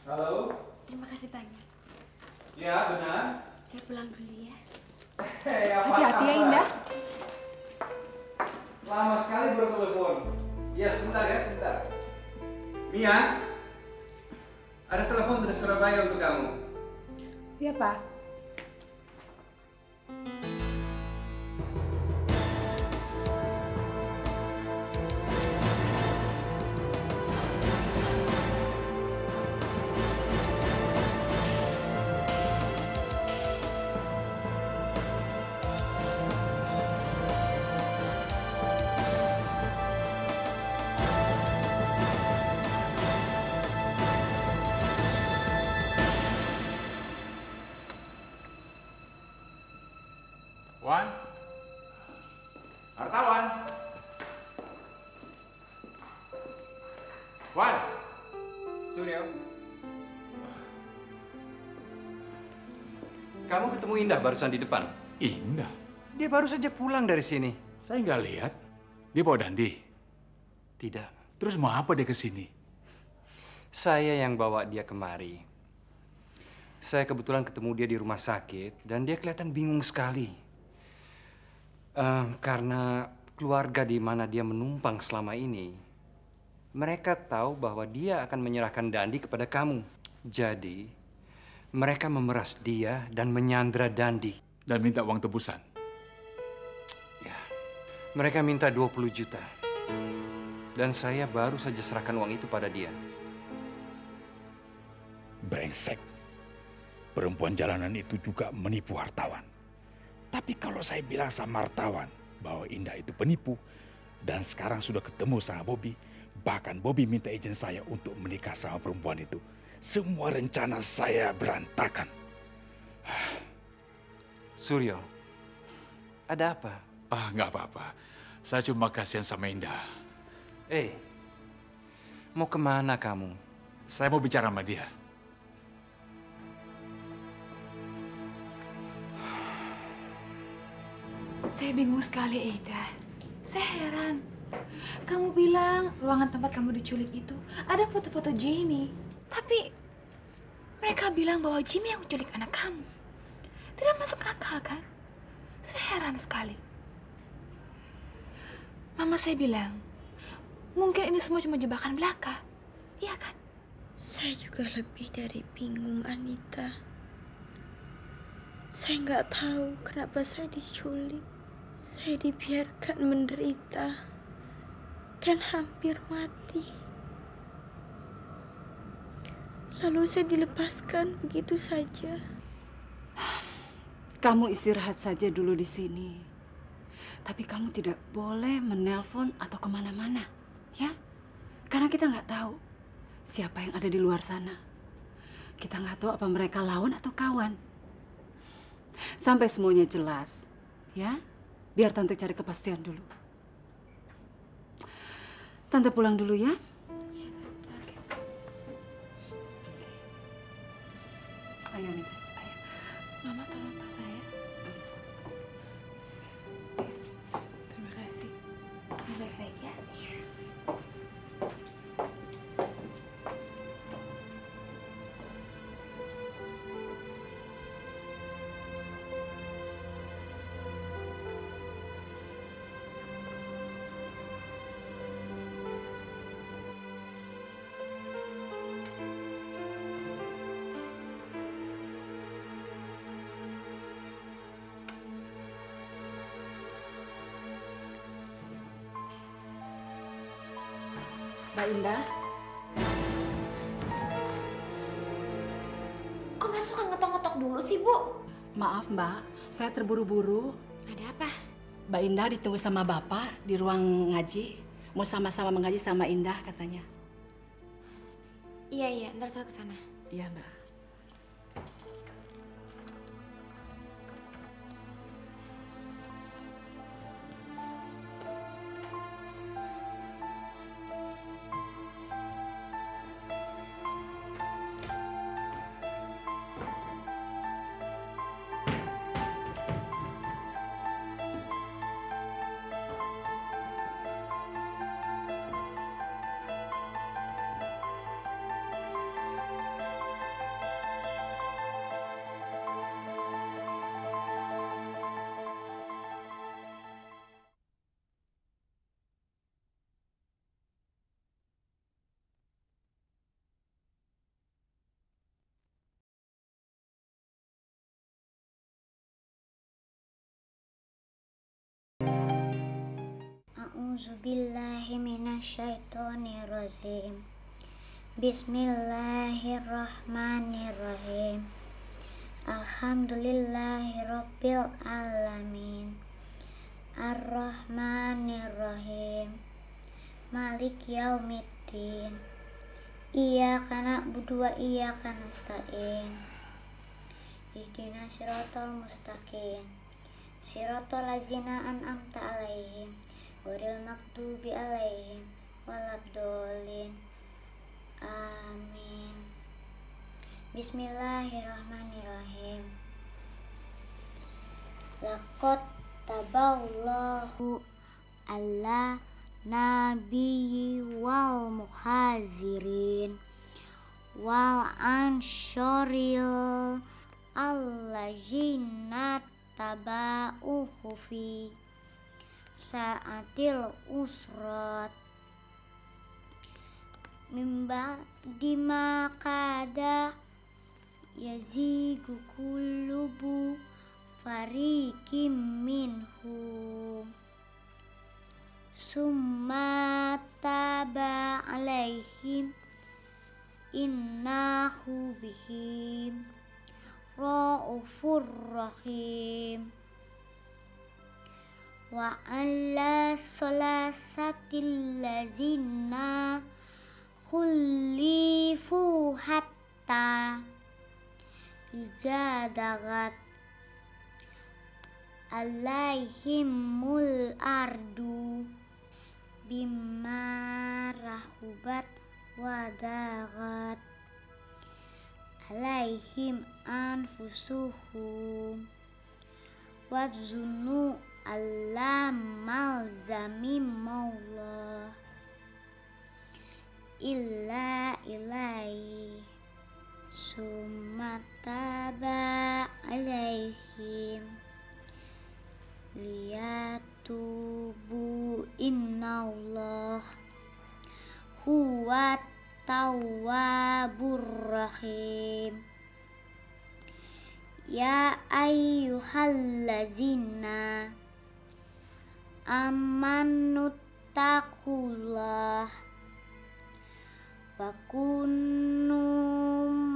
Halo? Terima kasih banyak. Ya, benar. Saya pulang dulu ya. Hati-hati ya, Indah. Lama sekali baru telepon. Ya, sebentar ya, sebentar. Mia, ada telepon dari Surabaya untuk kamu. Iya, Pak. Wan? Hartawan? Wan? Suryo. Kamu ketemu Indah barusan di depan. Indah? Dia baru saja pulang dari sini. Saya nggak lihat. Dia bawa Dandi? Tidak. Terus mau apa dia ke sini? Saya yang bawa dia kemari. Saya kebetulan ketemu dia di rumah sakit dan dia kelihatan bingung sekali. Karena keluarga di mana dia menumpang selama ini, mereka tahu bahwa dia akan menyerahkan Dandi kepada kamu. Jadi, mereka memeras dia dan menyandra Dandi. Dan minta uang tebusan? Ya, mereka minta 20 juta. Dan saya baru saja serahkan uang itu pada dia. Brengsek. Perempuan jalanan itu juga menipu hartawan. Tapi kalau saya bilang sama hartawan bahwa Indah itu penipu dan sekarang sudah ketemu sama Bobby, bahkan Bobby minta izin saya untuk menikah sama perempuan itu, semua rencana saya berantakan. Suryo, ada apa? Nggak apa-apa. Saya cuma kasihan sama Indah. Mau kemana kamu? Saya mau bicara sama dia. Saya bingung sekali, Indah. Saya heran. Kamu bilang ruangan tempat kamu diculik itu ada foto-foto Jamie. Tapi mereka bilang bahwa Jamie yang menculik anak kamu. Tidak masuk akal, kan? Saya heran sekali. Mama saya bilang, mungkin ini semua cuma jebakan belaka. Iya kan? Saya juga lebih dari bingung, Anita. Saya nggak tahu kenapa saya diculik. Saya dibiarkan menderita dan hampir mati. Lalu saya dilepaskan begitu saja. Kamu istirahat saja dulu di sini. Tapi kamu tidak boleh menelpon atau kemana-mana, ya? Karena kita nggak tahu siapa yang ada di luar sana. Kita nggak tahu apa mereka lawan atau kawan. Sampai semuanya jelas, ya? Biar Tante cari kepastian dulu. Tante pulang dulu ya. Ayo, Nita. Ayo. Mama tolong tas saya. Terima kasih. Baik-baik ya. Mbak Indah. Kok Mas suka ngetok-ngetok dulu sih, Bu? Maaf, Mbak. Saya terburu-buru. Ada apa? Mbak Indah ditunggu sama Bapak di ruang ngaji. Mau sama-sama mengaji sama Indah katanya. Iya, ntar saya ke sana. Iya, Mbak. A'udzubillahi minasyaitonirrajim. Bismillahirrahmanirrahim. Alhamdulillahirabbil alamin. Ar-Rahmanirrahim. Malik yaumiddin. Iyyaka na'budu wa iyyaka nasta'in. Ihdinas siratal mustaqim. Siratal ladzina an'amta 'alaihim ghairil maghdubi 'alaihim waladdallin. Amin. Bismillahirrahmanirrahim. Laqad taballahu alla nabiyyi wal muhazirin wal ansyaril allazina taba'uhu fi sa'atil usrat mimba dima kada yazigu kulubu fariqim minhum summa taba alaihim innahu bihim ra'ufur rahim. Wa ala salasatil lazina khulifu hatta ijadagat alaihimul ardu bima rahubat wadagat alaihim anfusuhum wadzunnu allamal zamim maullah illa ilaihi summa taba alaihim liyatubu innallah huwa tawwabur rahim. Ya ayyuhallazina amanu taqullah wa kunu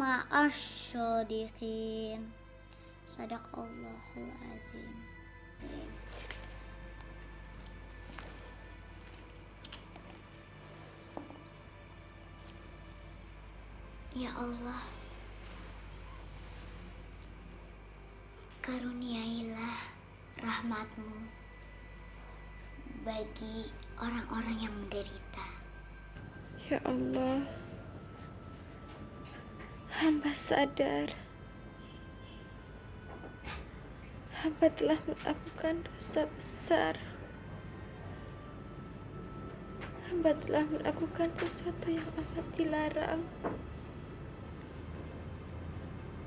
ma'asyadiqin. Sadaqallahul azim. Ya Allah, karuniailah rahmat-Mu bagi orang-orang yang menderita. Ya Allah, hamba sadar hamba telah melakukan dosa besar. Hamba telah melakukan sesuatu yang amat dilarang,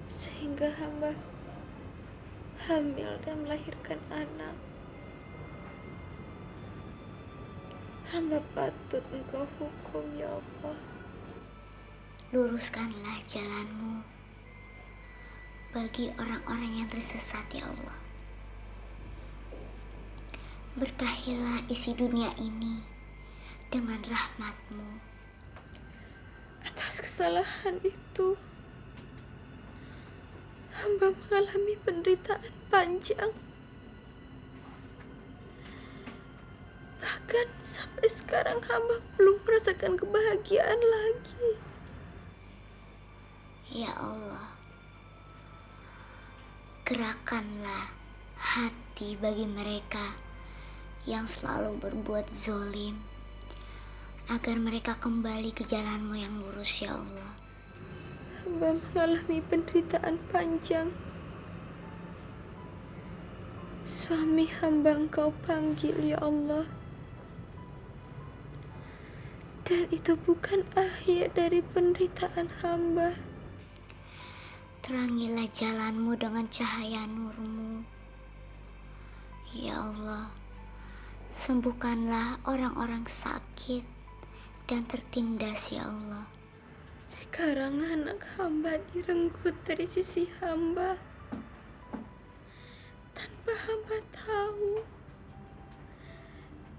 sehingga hamba hamil dan melahirkan anak. Hamba patut Engkau hukum, ya Allah. Luruskanlah jalan-Mu bagi orang-orang yang tersesat, ya Allah. Berkahilah isi dunia ini dengan rahmat-Mu. Atas kesalahan itu, hamba mengalami penderitaan panjang. Bahkan sampai sekarang hamba belum merasakan kebahagiaan lagi. Ya Allah, gerakanlah hati bagi mereka yang selalu berbuat zolim, agar mereka kembali ke jalan-Mu yang lurus, ya Allah. Hamba mengalami penderitaan panjang. Suami hamba Engkau panggil, ya Allah. Dan itu bukan akhir dari penderitaan hamba. Terangilah jalan-Mu dengan cahaya nur-Mu. Ya Allah, sembuhkanlah orang-orang sakit dan tertindas, ya Allah. Sekarang anak hamba direnggut dari sisi hamba. Tanpa hamba tahu,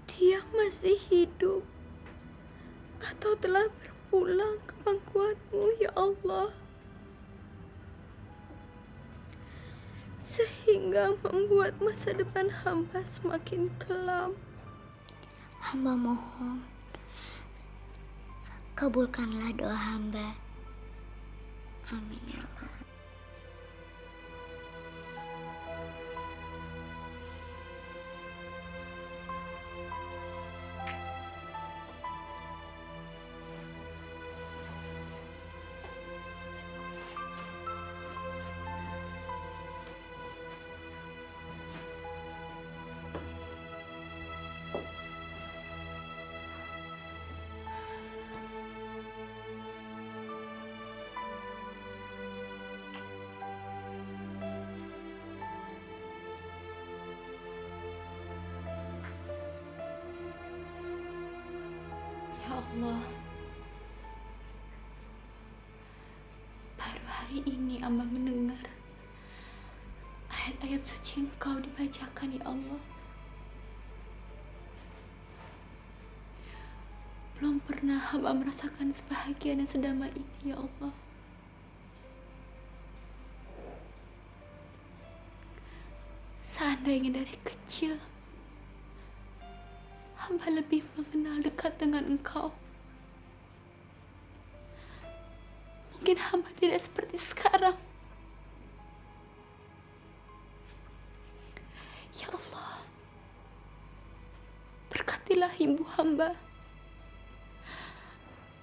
dia masih hidup atau telah berpulang ke pangkuanmu, ya Allah. Sehingga membuat masa depan hamba semakin kelam. Hamba mohon, kabulkanlah doa hamba. Amin ya Allah. Ya Allah, baru hari ini Amba mendengar ayat-ayat suci Engkau dibacakan, ya Allah. Belum pernah hamba merasakan sebahagia dan sedamai ini, ya Allah. Seandainya dari kecil hamba lebih mengenal dekat dengan Engkau, mungkin hamba tidak seperti sekarang. Ya Allah, berkatilah ibu hamba.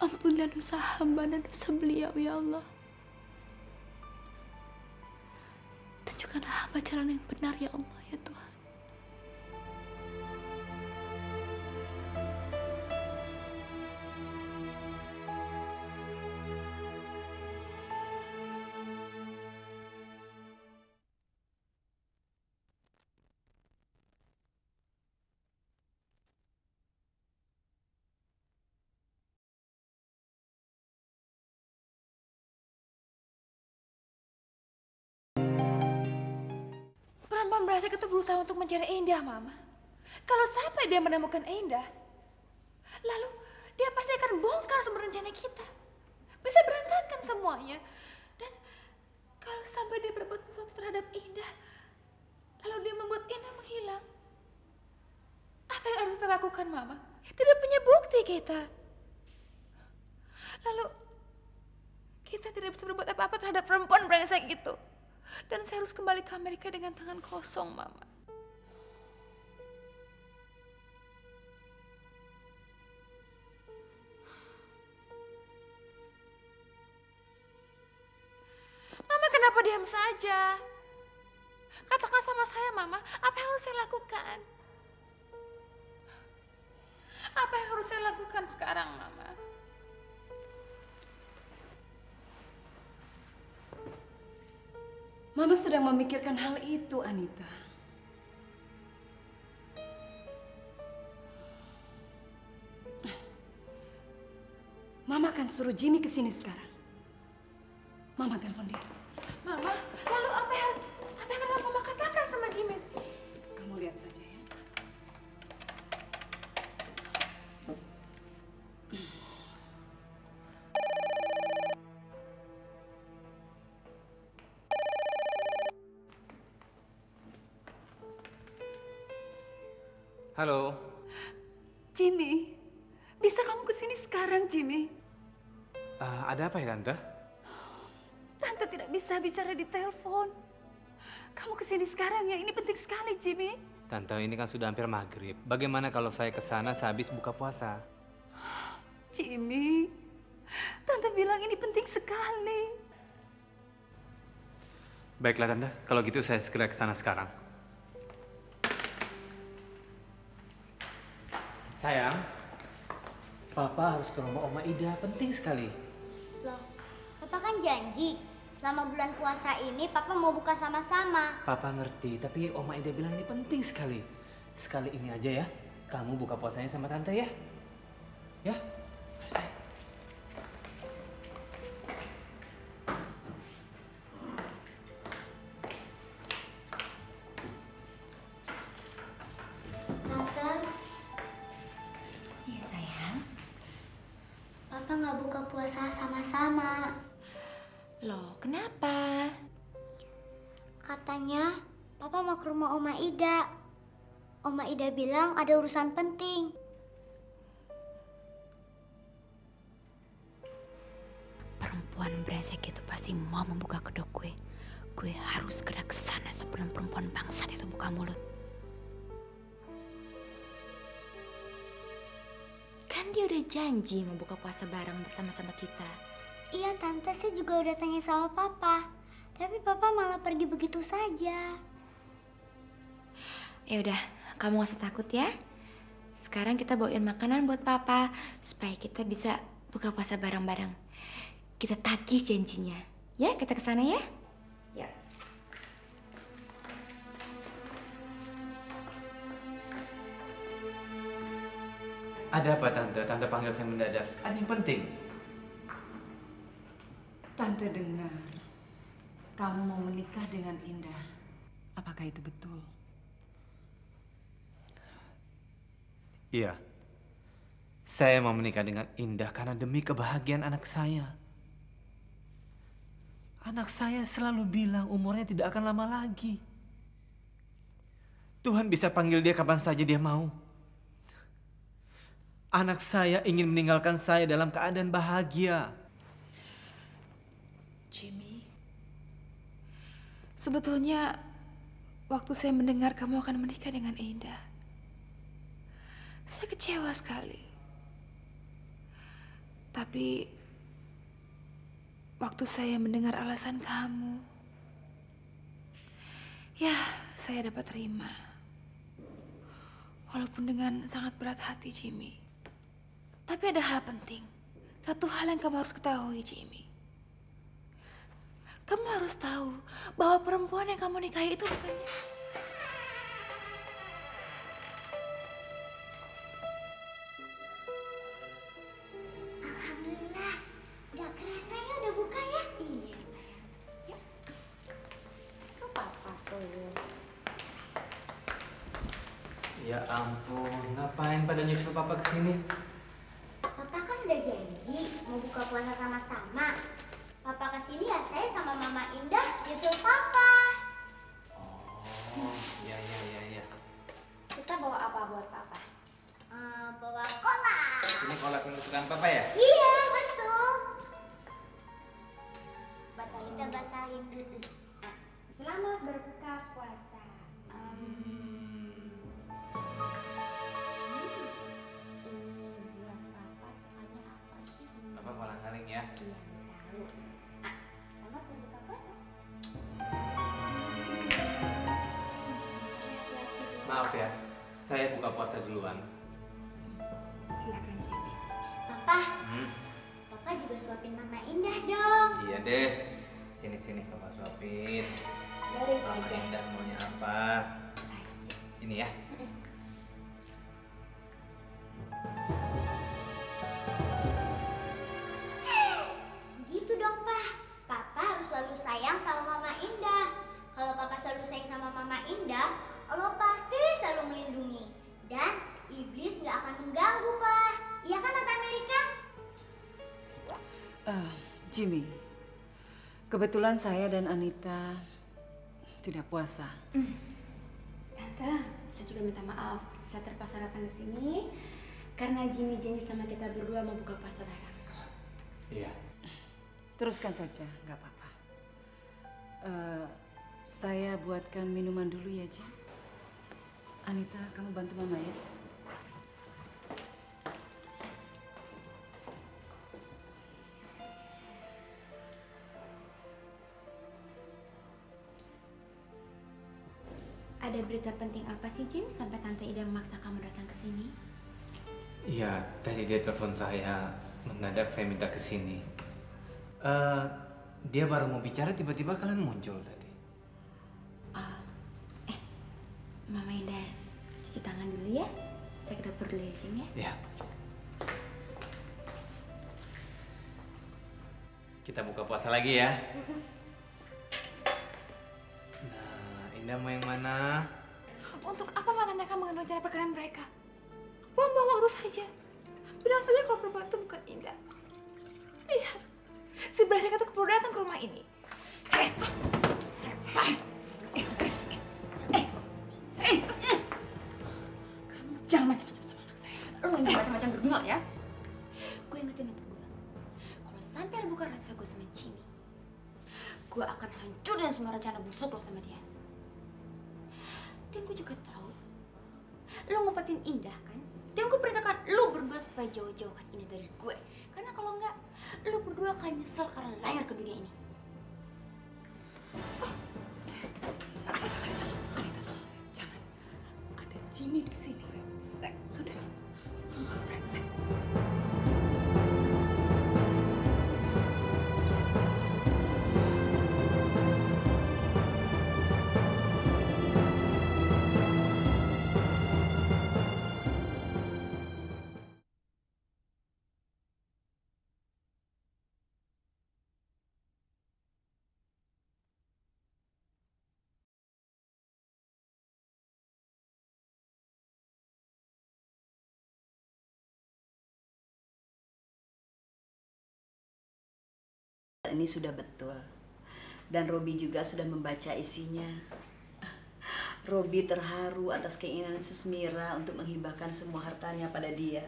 Ampunilah dosa hamba dan dosa beliau, ya Allah. Tunjukkanlah hamba jalan yang benar, ya Allah, ya Tuhan. Perempuan berasik itu berusaha untuk mencari Indah, Mama. Kalau sampai dia menemukan Indah, lalu dia pasti akan bongkar semua rencana kita. Bisa berantakan semuanya. Dan kalau sampai dia berbuat sesuatu terhadap Indah, lalu dia membuat Indah menghilang, apa yang harus kita lakukan, Mama? Tidak punya bukti kita. Lalu kita tidak bisa berbuat apa-apa terhadap perempuan brengsek itu. Dan saya harus kembali ke Amerika dengan tangan kosong, Mama. Mama kenapa diam saja? Katakan sama saya, Mama, apa yang harus saya lakukan? Apa yang harus saya lakukan sekarang, Mama? Mama sedang memikirkan hal itu, Anita. Mama akan suruh Jimmy ke sini sekarang. Mama telepon dia. Mama, lalu apa yang akan Mama katakan sama Jimmy? Kamu lihat saja ya. Halo. Jimmy, bisa kamu ke sini sekarang, Jimmy? Ada apa ya, Tante? Tante tidak bisa bicara di telepon. Kamu ke sini sekarang ya, ini penting sekali, Jimmy. Tante, ini kan sudah hampir maghrib. Bagaimana kalau saya ke sana sehabis buka puasa? Jimmy, Tante bilang ini penting sekali. Baiklah, Tante. Kalau gitu saya segera ke sana sekarang. Sayang, Papa harus ke rumah Oma Ida. Penting sekali. Loh, Papa kan janji selama bulan puasa ini Papa mau buka sama-sama. Papa ngerti, tapi Oma Ida bilang ini penting sekali. Sekali ini aja ya, kamu buka puasanya sama Tante ya. Ya? Sayang. Tante, Loh, kenapa? Katanya Papa mau ke rumah Oma Ida. Oma Ida bilang ada urusan penting. Perempuan brengsek itu pasti mau membuka kedok gue. Gue harus gerak ke sana sebelum perempuan bangsat itu buka mulut. Kan dia udah janji mau buka puasa bareng bersama-sama kita. Iya Tante, saya juga udah tanya sama Papa. Tapi Papa malah pergi begitu saja. Ya udah, kamu gak usah takut ya. Sekarang kita bawain makanan buat Papa supaya kita bisa buka puasa bareng-bareng. Kita tagih janjinya. Ya, kita ke sana ya. Ya. Ada apa Tante? Tante panggil saya mendadak. Ada yang penting. Tante dengar kamu mau menikah dengan Indah. Apakah itu betul? Iya. Saya mau menikah dengan Indah karena demi kebahagiaan anak saya. Anak saya selalu bilang umurnya tidak akan lama lagi. Tuhan bisa panggil dia kapan saja dia mau. Anak saya ingin meninggalkan saya dalam keadaan bahagia. Jimmy, sebetulnya waktu saya mendengar kamu akan menikah dengan Indah, saya kecewa sekali. Tapi waktu saya mendengar alasan kamu, ya saya dapat terima. Walaupun dengan sangat berat hati, Jimmy. Tapi ada hal penting. Satu hal yang kamu harus ketahui, Jimmy. Kamu harus tahu bahwa perempuan yang kamu nikahi itu bukannya... Alhamdulillah, gak kerasa ya udah buka ya? Iya, sayang. Yuk. Ke Papa tuh. Ya ampun, ngapain pada nyusul Papa ke sini? Papa kan udah janji mau buka puasa sama-sama. Papa kesini ya saya sama Mama Indah nyusul Papa. Oh, iya. Kita bawa apa buat Papa? Bawa kolak. Ini kolak yang kesukaan Papa ya? Iya, betul. Kita batalin dulu. Selamat berbuka puasa. Ini buat Papa sukanya apa sih? Papa kolang kaling ya. Iya, tahu. Selamat berbuka puasa. Maaf ya, saya buka puasa duluan. Silakan, Jimmy. Papa, Papa juga suapin Mama Indah dong. Iya deh. Sini Papa suapin. Dari Mama aja. Indah maunya apa? Ini ya. Gitu dong, Pak. Papa harus selalu sayang sama Mama Indah. Kalau Papa selalu sayang sama Mama Indah, Allah pasti selalu melindungi. Dan iblis nggak akan mengganggu, Pak. Iya kan, Tante Amerika? Jimmy, kebetulan saya dan Anita tidak puasa. Tante, saya juga minta maaf. Saya terpaksa datang ke sini karena Jimmy janji sama kita berdua mau buka puasa bareng. Iya. Teruskan saja, nggak apa-apa. Saya buatkan minuman dulu ya, Jim. Anita, kamu bantu Mama ya. Ada berita penting apa sih, Jim, sampai Tante Ida memaksa kamu datang ke sini? Iya, tadi dia telepon saya. Mendadak saya minta ke sini. Dia baru mau bicara, tiba-tiba kalian muncul tadi. Mama Indah, cuci tangan dulu ya. Saya ke dapur dulu ya, Jim ya. Ya. Kita buka puasa lagi ya. Nah, Indah mau yang mana? Untuk apa matanya kamu dengan rencana perkahwinan mereka? Buang-buang waktu saja. Bilang saja kalau perempuan itu bukan Indah. Lihat, Si brengsek itu perlu datang ke rumah ini. Kamu jangan macam-macam sama anak saya. Lo yang macam-macam berdua ya. Gue ingetin lo berdua. Kalau sampai lo buka rahasia gue sama Jimmy, gue akan hancurin semua rencana busuk lo sama dia. Dan gue juga tahu lo ngumpetin Indah kan? Dan gue perintahkan lo berdua supaya jauh-jauhkan ini dari gue. Karena kalau enggak, lo berdua akan nyesel karena lahir ke dunia ini. Jangan. Ada Jimmy di sini. Brengsek. Sudah. Brengsek. Ini sudah betul. Dan Robi juga sudah membaca isinya. Robi terharu atas keinginan Susmira untuk menghibahkan semua hartanya pada dia.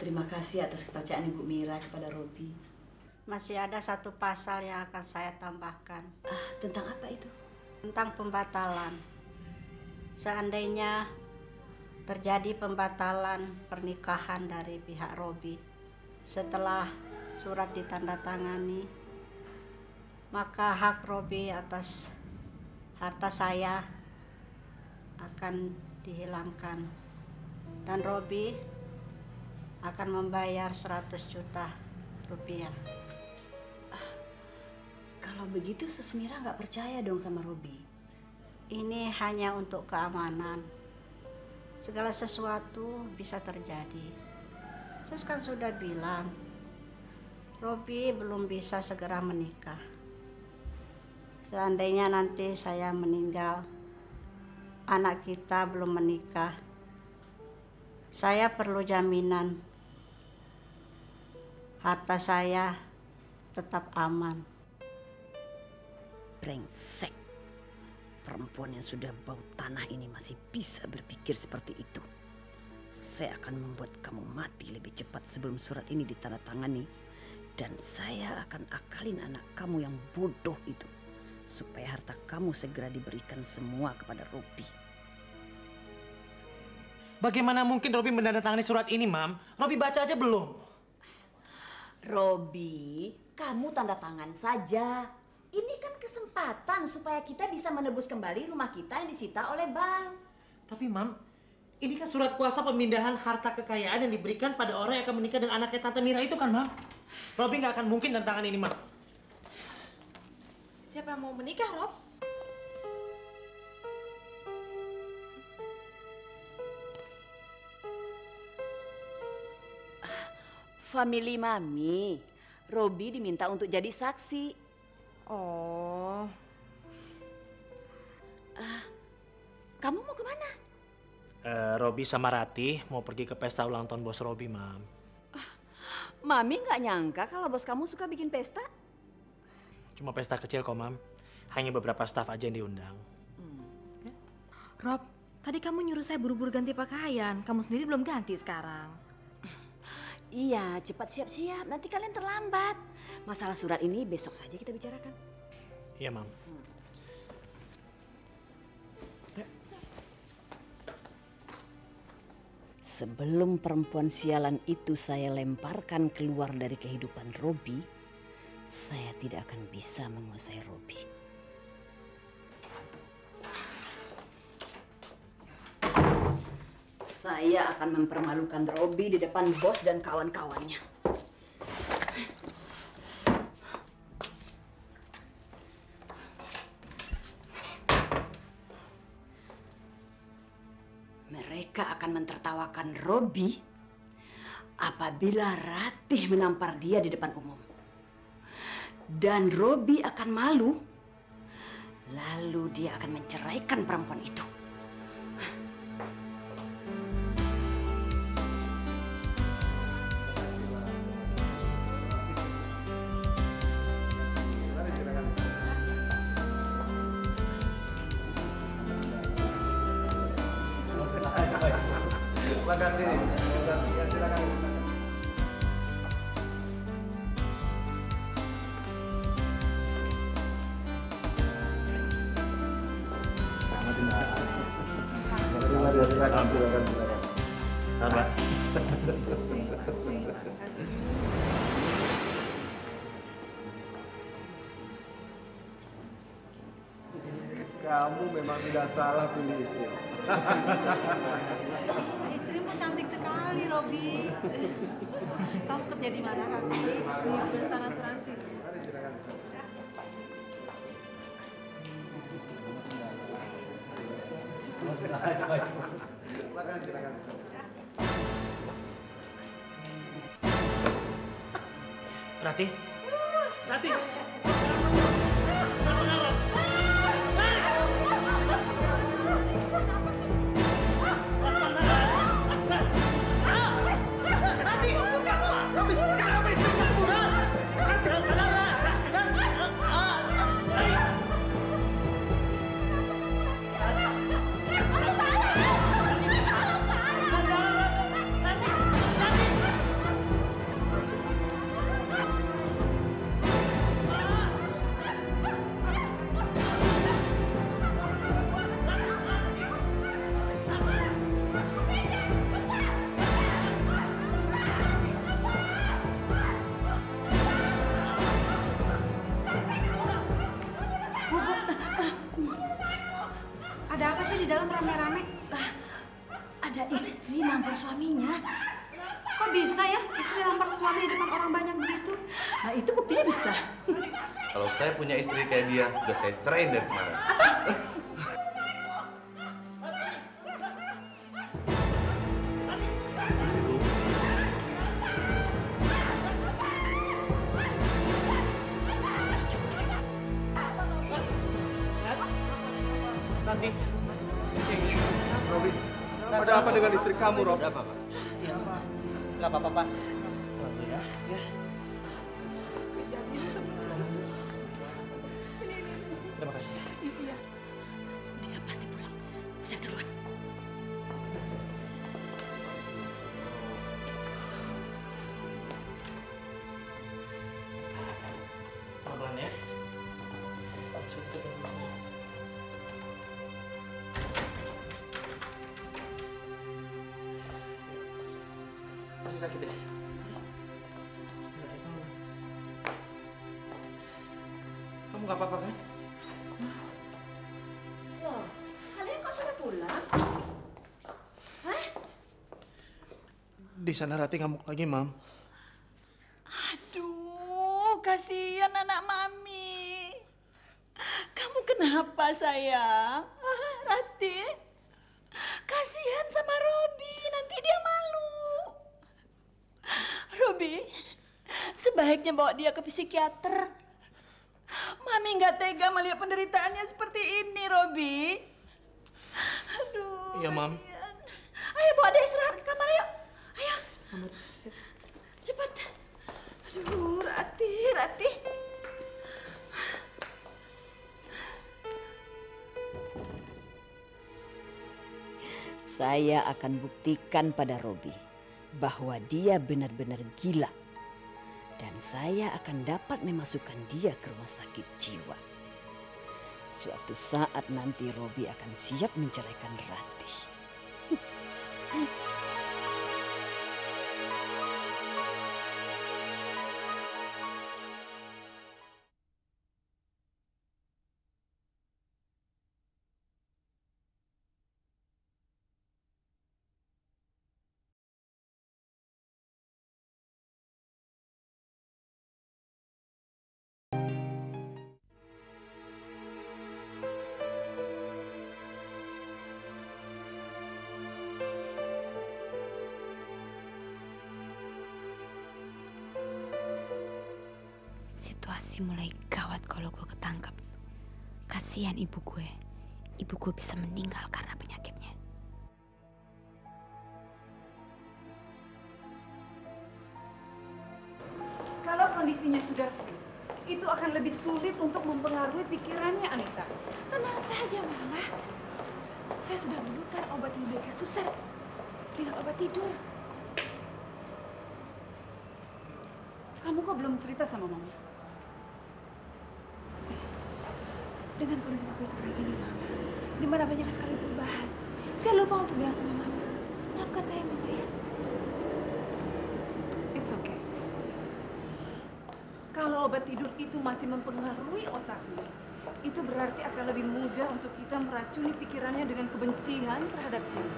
Terima kasih atas kepercayaan Ibu Mira kepada Robi. Masih ada satu pasal yang akan saya tambahkan. Tentang apa itu? Tentang pembatalan. Seandainya terjadi pembatalan pernikahan dari pihak Robi setelah surat ditandatangani, maka hak Robi atas harta saya akan dihilangkan dan Robi akan membayar 100 juta rupiah. Kalau begitu Susmira nggak percaya dong sama Robi. Ini hanya untuk keamanan. Segala sesuatu bisa terjadi. Saya kan sudah bilang, Robi belum bisa segera menikah. Seandainya nanti saya meninggal, anak kita belum menikah, saya perlu jaminan harta saya tetap aman. Brengsek. Perempuan yang sudah bau tanah ini masih bisa berpikir seperti itu. Saya akan membuat kamu mati lebih cepat sebelum surat ini ditandatangani. Dan saya akan akalin anak kamu yang bodoh itu. Supaya harta kamu segera diberikan semua kepada Robi. Bagaimana mungkin Robi menandatangani surat ini, Mam? Robi baca aja belum? Robi, kamu tanda tangan saja. Ini kan kesempatan supaya kita bisa menebus kembali rumah kita yang disita oleh bank. Tapi, Mam, ini kan surat kuasa pemindahan harta kekayaan yang diberikan pada orang yang akan menikah dengan anaknya Tante Mira itu kan, Mam? Robi nggak akan mungkin tantangan ini, Mam. Siapa yang mau menikah, Rob? Famili Mami, Robi diminta untuk jadi saksi. Oh. Kamu mau kemana? Robi sama Ratih mau pergi ke pesta ulang tahun bos Robi, Mam. Mami nggak nyangka kalau bos kamu suka bikin pesta. Cuma pesta kecil kok, Mam. Hanya beberapa staf aja yang diundang. Rob, tadi kamu nyuruh saya buru-buru ganti pakaian. Kamu sendiri belum ganti sekarang. Iya, cepat siap-siap. Nanti kalian terlambat. Masalah surat ini besok saja kita bicarakan. Iya, Mam. Sebelum perempuan sialan itu saya lemparkan keluar dari kehidupan Robi, saya tidak akan bisa menguasai Robi. Saya akan mempermalukan Robi di depan bos dan kawan-kawannya. Mereka akan mentertawakan Robi apabila Ratih menampar dia di depan umum. Dan Robi akan malu, lalu dia akan menceraikan perempuan itu. Kamu memang tidak salah pilih istri. Istrimu cantik sekali, Robi. Kamu kerja di mana, Rati? Di perusahaan asuransi. Rati. Rati. Ada apa sih di dalam rame-rame? Ada istri nampar suaminya. Kok bisa ya istri nampar suami di depan orang banyak begitu? Nah itu buktinya bisa. Kalau saya punya istri kayak dia, udah saya ceraiin dari kemarin. Nanti. Robi, ada apa dengan istri kamu, Rob? Ada apa, Pak? Ya, nggak apa-apa, Pak. Lalu ya. Ya. Terima kasih. Iya. Dia pasti pulang. Saya duluan. Pelan-pelan ya. Masih sakit ya? Kamu nggak apa-apa kan? Loh, kalian kok sudah pulang? Hah? Di sana Rati ngamuk lagi, Mam. Aduh, kasihan anak Mami. Kamu kenapa, sayang? Ah, Rati? Kasihan sama Robi, nanti dia malu. Robi, sebaiknya bawa dia ke psikiater. Mami nggak tega melihat penderitaannya seperti ini, Robi. Aduh, Iya, Mam. kasihan. Ayo bawa dia istirahat ke kamar, yuk. Ayo. Cepat. Aduh, Rati, Rati. Saya akan buktikan pada Robi bahwa dia benar-benar gila. Dan saya akan dapat memasukkan dia ke rumah sakit jiwa. Suatu saat nanti Robi akan siap menceraikan Rati. Situasi mulai gawat kalau gue ketangkep. Kasihan ibu gue. Ibu gue bisa meninggal karena penyakitnya. Kalau kondisinya sudah fit, itu akan lebih sulit untuk mempengaruhi pikirannya, Anita. Tenang saja, Mama. Saya sudah menukar obat yang diberikan suster. dengan obat tidur. Kamu kok belum cerita sama Mama? Dengan kondisi seperti ini, Mama, di mana banyak sekali perubahan, saya lupa untuk bilang sama Mama. Maafkan saya, Mama, ya. It's okay. Kalau obat tidur itu masih mempengaruhi otaknya, itu berarti akan lebih mudah untuk kita meracuni pikirannya dengan kebencian terhadap Jimmy.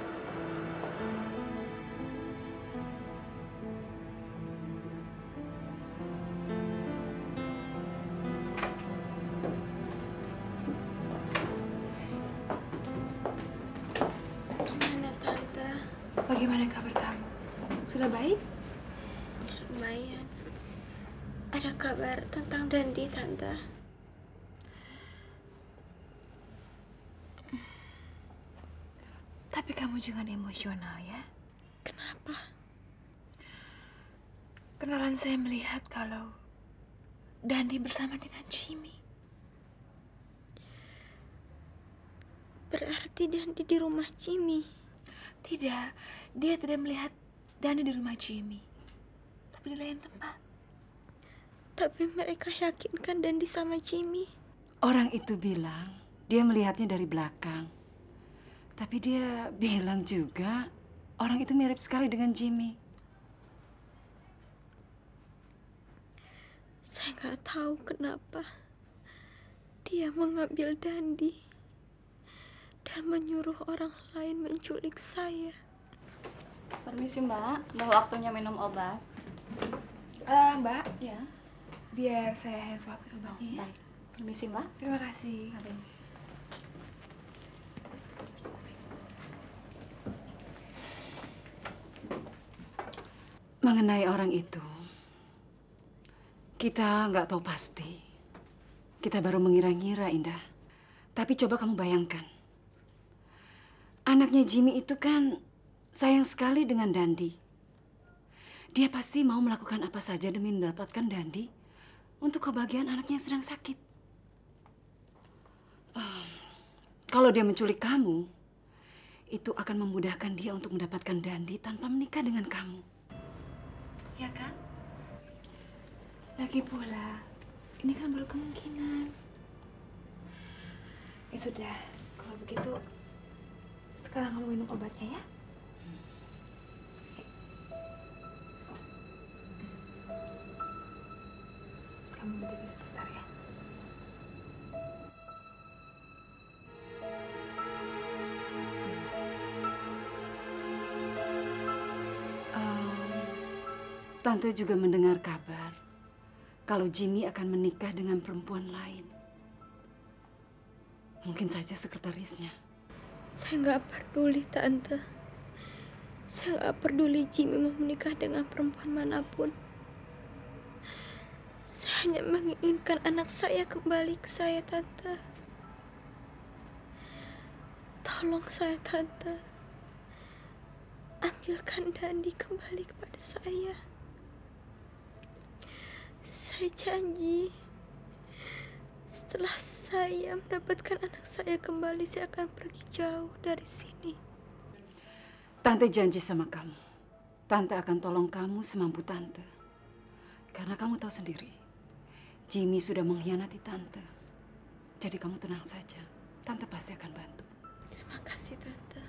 Gimana, Tante? Bagaimana kabar kamu? Sudah baik? Lumayan. Ada kabar tentang Dandi, Tante. Tapi kamu jangan emosional, ya. Kenapa? Kenalan saya melihat kalau Dandi bersama dengan Jimmy. Berarti Dandi di rumah Jimmy? Tidak, dia tidak melihat Dandi di rumah Jimmy, tapi di lain tempat. Tapi mereka yakinkan Dandi sama Jimmy. Orang itu bilang dia melihatnya dari belakang. Tapi dia bilang juga orang itu mirip sekali dengan Jimmy. Saya nggak tahu kenapa dia mengambil Dandi dan menyuruh orang lain menculik saya. Permisi Mbak, udah waktunya minum obat. Mbak, Ya. biar saya yang suapin obatnya, ya. Baik, permisi Mbak. Terima kasih. Mengenai orang itu, kita nggak tahu pasti. Kita baru mengira-ngira, Indah. Tapi coba kamu bayangkan. Anaknya Jimmy itu kan sayang sekali dengan Dandi. Dia pasti mau melakukan apa saja demi mendapatkan Dandi untuk kebahagiaan anaknya yang sedang sakit. Kalau dia menculik kamu, itu akan memudahkan dia untuk mendapatkan Dandi tanpa menikah dengan kamu. Ya kan? Lagi pula, ini kan baru kemungkinan. Ya sudah, kalau begitu, sekarang kamu minum obatnya, ya. Kamu berdiri sebentar, ya. Tante juga mendengar kabar kalau Jimmy akan menikah dengan perempuan lain. Mungkin saja sekretarisnya. Saya nggak peduli, Tante. Saya nggak peduli Jimmy mau menikah dengan perempuan manapun. Saya hanya menginginkan anak saya kembali ke saya, Tante. Tolong saya, Tante. Ambilkan Dandi kembali kepada saya. Saya janji, setelah saya mendapatkan anak saya kembali, saya akan pergi jauh dari sini. Tante janji sama kamu. Tante akan tolong kamu semampu Tante. Karena kamu tahu sendiri, Jimmy sudah mengkhianati Tante. Jadi kamu tenang saja. Tante pasti akan bantu. Terima kasih, Tante.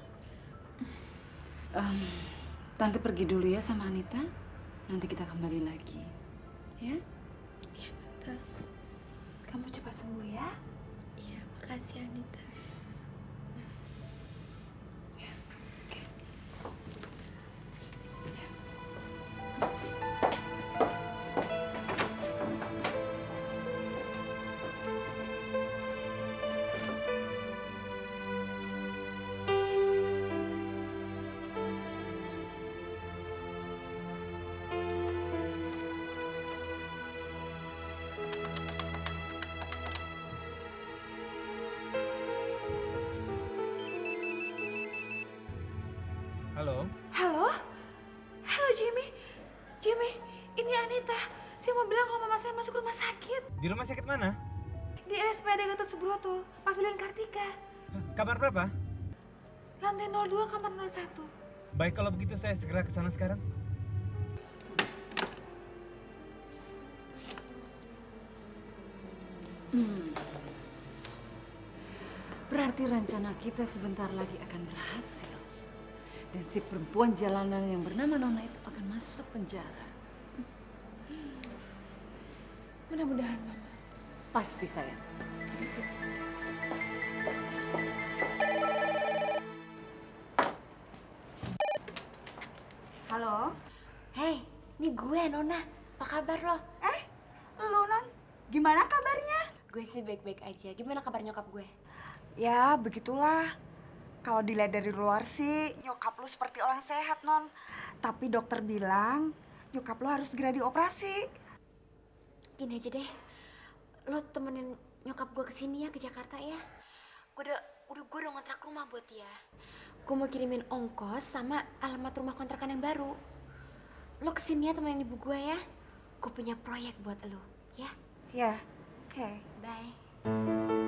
Tante pergi dulu ya sama Anita. Nanti kita kembali lagi. Ya? Iya, Tante. Kamu cepat sembuh, ya. Iya, makasih, Anita. Halo? Halo? Halo, Jimmy. Jimmy, ini Anita. Saya mau bilang kalau mama saya masuk rumah sakit. Di rumah sakit mana? Di RSPAD Gatot Subroto, Pavilion Kartika. Kamar berapa? Lantai 02, kamar 01. Baik, kalau begitu saya segera ke sana sekarang. Berarti rencana kita sebentar lagi akan berhasil. Dan si perempuan jalanan yang bernama Nona itu akan masuk penjara. Mudah-mudahan, Mama. Pasti, sayang. Halo? Hei, ini gue Nona. Apa kabar lo? Lo Non, gimana kabarnya? Gue sih baik-baik aja. Gimana kabar nyokap gue? Ya, begitulah. Kalau dilihat dari luar sih, nyokap lu seperti orang sehat, Non. Tapi dokter bilang, nyokap lu harus segera dioperasi. Gini aja deh. Lo temenin nyokap gue kesini ya, ke Jakarta ya. Gue udah ngontrak rumah buat dia. Gue mau kirimin ongkos sama alamat rumah kontrakan yang baru. Lo kesini ya temenin ibu gue ya. Gue punya proyek buat lo, ya? Ya, oke. Bye.